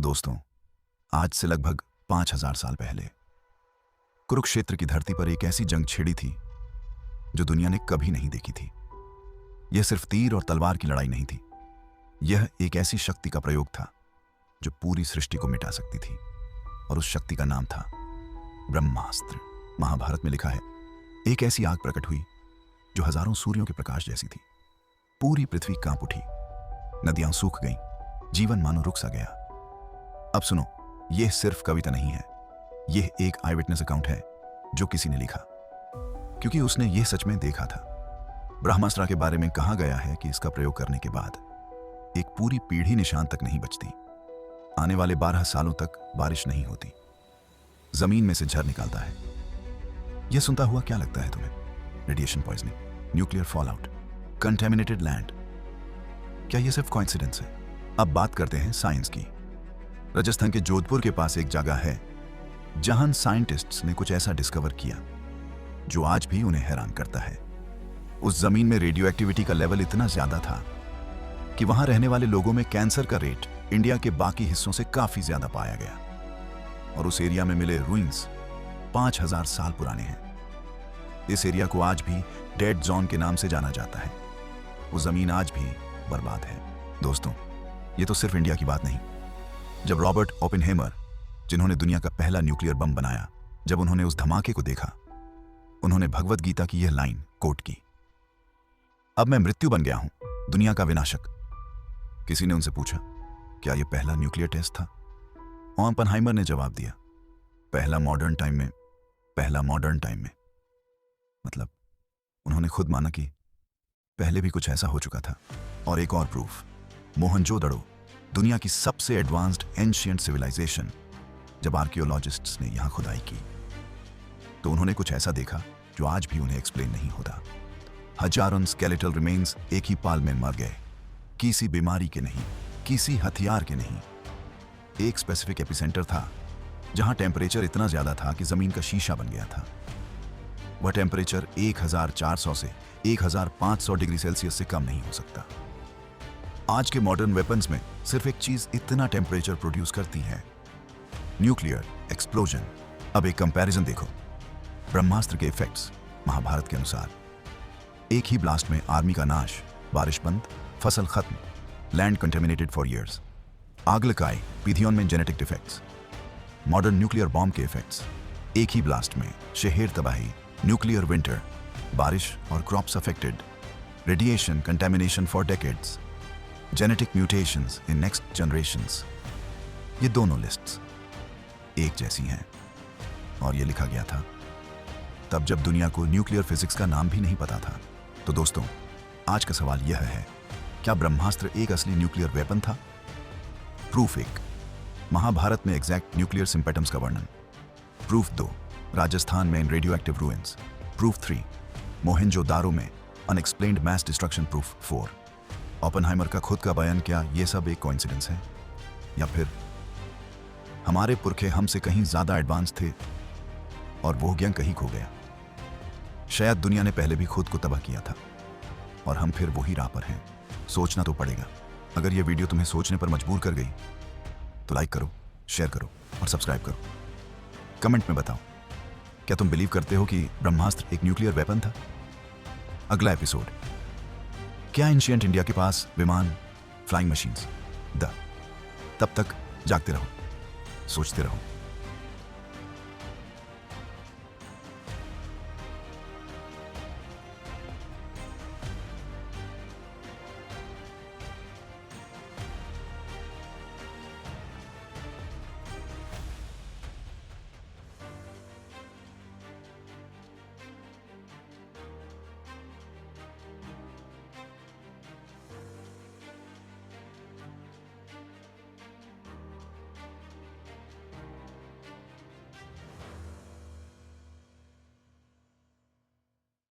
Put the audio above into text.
दोस्तों, आज से लगभग 5000 साल पहले कुरुक्षेत्र की धरती पर एक ऐसी जंग छिड़ी थी जो दुनिया ने कभी नहीं देखी थी। यह सिर्फ तीर और तलवार की लड़ाई नहीं थी, यह एक ऐसी शक्ति का प्रयोग था जो पूरी सृष्टि को मिटा सकती थी, और उस शक्ति का नाम था ब्रह्मास्त्र। महाभारत में लिखा है, एक ऐसी आग प्रकट हुई जो हजारों सूर्यों के प्रकाश जैसी थी। पूरी पृथ्वी कांप उठी, नदियां सूख गईं, जीवन मानो रुक सा गया। अब सुनो, यह सिर्फ कविता नहीं है, यह एक आई विटनेस अकाउंट है जो किसी ने लिखा, क्योंकि उसने यह सच में देखा था। ब्रह्मास्त्र के बारे में कहा गया है कि इसका प्रयोग करने के बाद एक पूरी पीढ़ी निशान तक नहीं बचती। आने वाले 12 सालों तक बारिश नहीं होती, जमीन में से झर निकालता है। यह सुनता हुआ क्या लगता है तुम्हें? Radiation poisoning, nuclear fallout, contaminated land. क्या यह सिर्फ कोइंसिडेंस है? अब बात करते हैं साइंस की। राजस्थान के जोधपुर के पास एक जगह है जहां साइंटिस्ट्स ने कुछ ऐसा डिस्कवर किया जो आज भी उन्हें हैरान करता है। उस जमीन में रेडियो एक्टिविटी का लेवल इतना ज्यादा था कि वहां रहने वाले लोगों में कैंसर का रेट इंडिया के बाकी हिस्सों से काफी ज्यादा पाया गया। और उस एरिया में मिले रूइंस 5000 साल पुराने हैं। इस एरिया को आज भी डेड जोन के नाम से जाना जाता है। वो जमीन आज भी बर्बाद है। दोस्तों, ये तो सिर्फ इंडिया की बात नहीं। जब रॉबर्ट ओपेनहेमर, जिन्होंने दुनिया का पहला न्यूक्लियर बम बनाया, जब उन्होंने उस धमाके को देखा, उन्होंने भगवद गीता की यह लाइन कोट की, अब मैं मृत्यु बन गया हूं, दुनिया का विनाशक। किसी ने उनसे पूछा, क्या यह पहला न्यूक्लियर टेस्ट था? ओपेनहाइमर ने जवाब दिया, पहला मॉडर्न टाइम में। मतलब उन्होंने खुद माना कि पहले भी कुछ ऐसा हो चुका था। और एक और प्रूफ, मोहनजोदड़ो, दुनिया की सबसे एडवांस्ड एंशिएंट सिविलाइजेशन, जब आर्कियोलॉजिस्ट्स ने यहां खुदाई की तो उन्होंने कुछ ऐसा देखा जो आज भी उन्हें एक्सप्लेन नहीं होता। हजारों स्केलेटल रिमेन्स एक ही पाल में मर गए, किसी बीमारी के नहीं, किसी हथियार के नहीं। एक स्पेसिफिक एपिसेंटर था जहां टेम्परेचर इतना ज्यादा था कि जमीन का शीशा बन गया था। वह टेम्परेचर 1400 से 1500 डिग्री सेल्सियस से कम नहीं हो सकता। आज के मॉडर्न वेपन्स में सिर्फ एक चीज इतना टेम्परेचर प्रोड्यूस करती है, न्यूक्लियर एक्सप्लोजन। अब एक कंपैरिजन देखो, ब्रह्मास्त्र के इफेक्ट्स महाभारत के अनुसार, एक ही ब्लास्ट में आर्मी का नाश, बारिश बंद, फसल खत्म, लैंड कंटेमिनेटेड फॉर ईयर्स। आगलकाई, पीथियोन में genetic defects. Modern nuclear bomb के इफेक्ट्स, एक ही ब्लास्ट में शहर तबाही, न्यूक्लियर विंटर, बारिश और crops affected, radiation contamination for decades, genetic mutations in next generations. ये दोनों लिस्ट्स एक जैसी हैं, और ये लिखा गया था तब जब दुनिया को न्यूक्लियर फिजिक्स का नाम भी नहीं पता था। तो दोस्तों, आज का सवाल यह है, क्या ब्रह्मास्त्र एक असली न्यूक्लियर वेपन था? प्रूफ 1, महाभारत में एग्जैक्ट न्यूक्लियर सिम्पेटम्स का वर्णन। प्रूफ 2, राजस्थान में इन radioactive ruins. Proof 3, Mohenjodaro में unexplained mass destruction. Proof 4, Oppenheimer का खुद का बयान। क्या ये सब एक कोइंसिडेंस है, या फिर हमारे पुरखे हमसे कहीं ज्यादा एडवांस थे और वो ज्ञान कहीं खो गया? शायद दुनिया ने पहले भी खुद को तबाह किया था और हम फिर वही राह पर हैं। सोचना तो पड़ेगा। अगर ये वीडियो तुम्हें सोचने पर मजबूर कर गई तो लाइक करो, शेयर करो और सब्सक्राइब करो। कमेंट में बताओ, क्या तुम बिलीव करते हो कि ब्रह्मास्त्र एक न्यूक्लियर वेपन था? अगला एपिसोड, क्या एंशिएंट इंडिया के पास विमान, फ्लाइंग मशीन्स? तब तक जागते रहो, सोचते रहो।